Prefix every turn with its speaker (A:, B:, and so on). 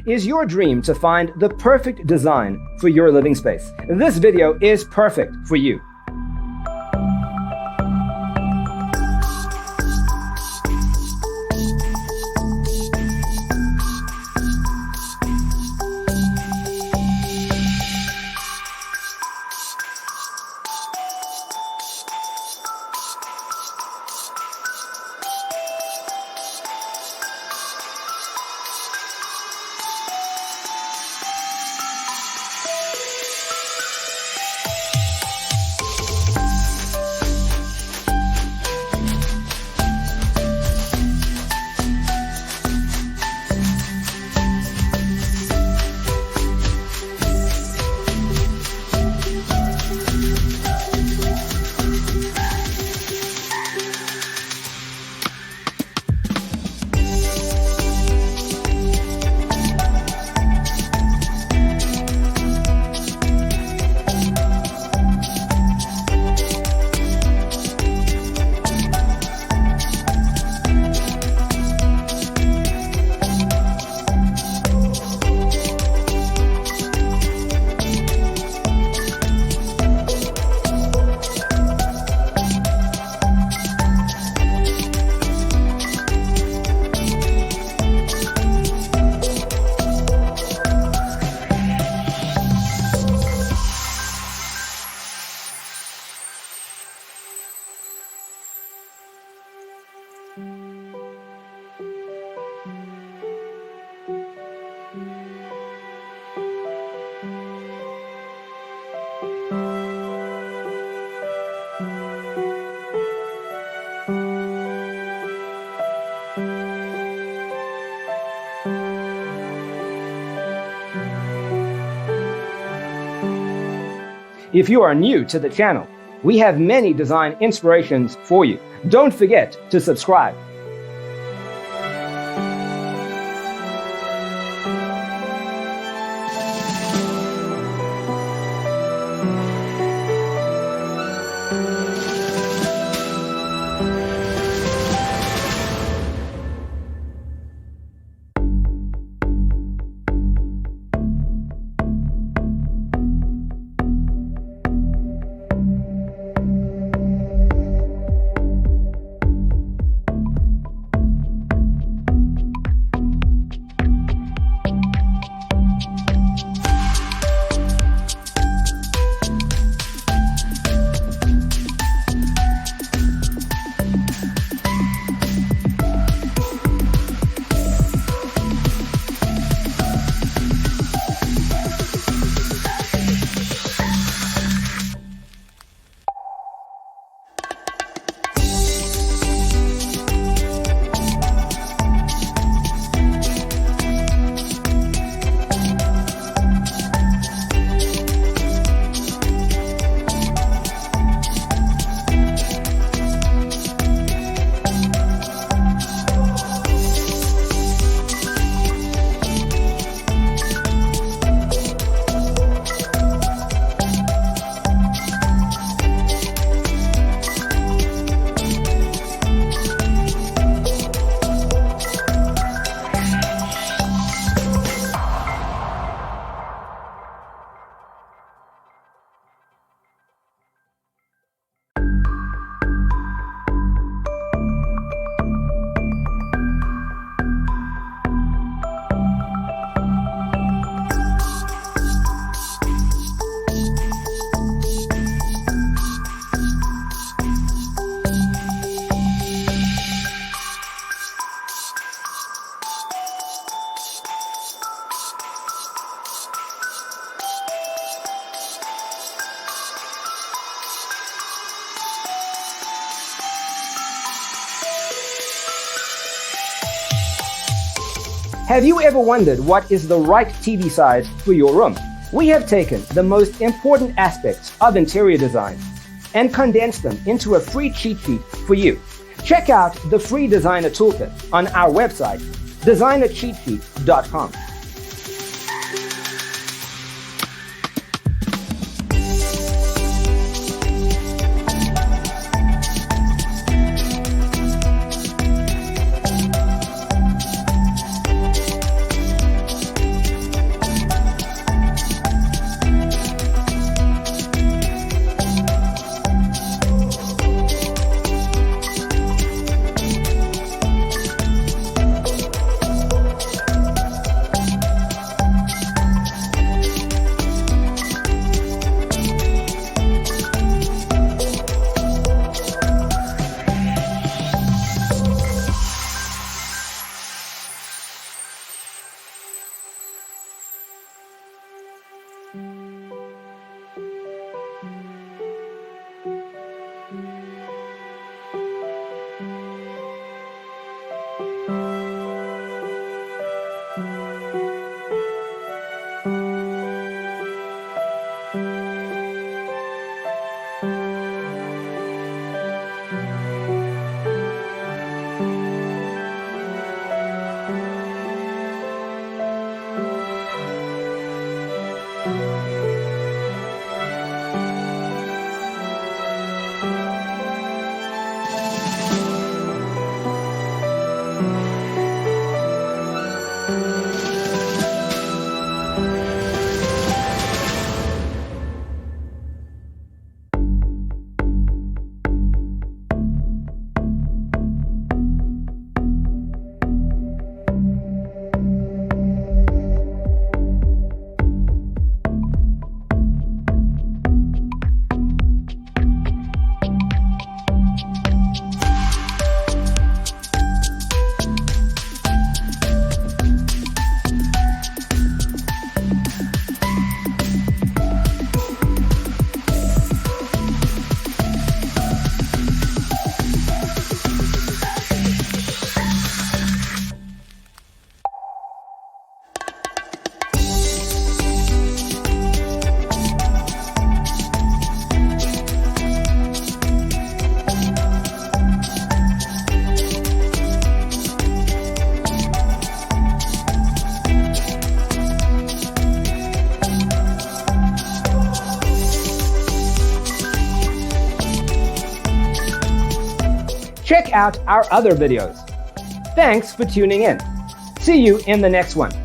A: Is your dream to find the perfect design for your living space? This video is perfect for you. If you are new to the channel, we have many design inspirations for you. Don't forget to subscribe. Have you ever wondered what is the right TV size for your room? We have taken the most important aspects of interior design and condensed them into a free cheat sheet for you. Check out the free designer toolkit on our website, designercheatsheet.com. Check out our other videos. Thanks for tuning in. See you in the next one.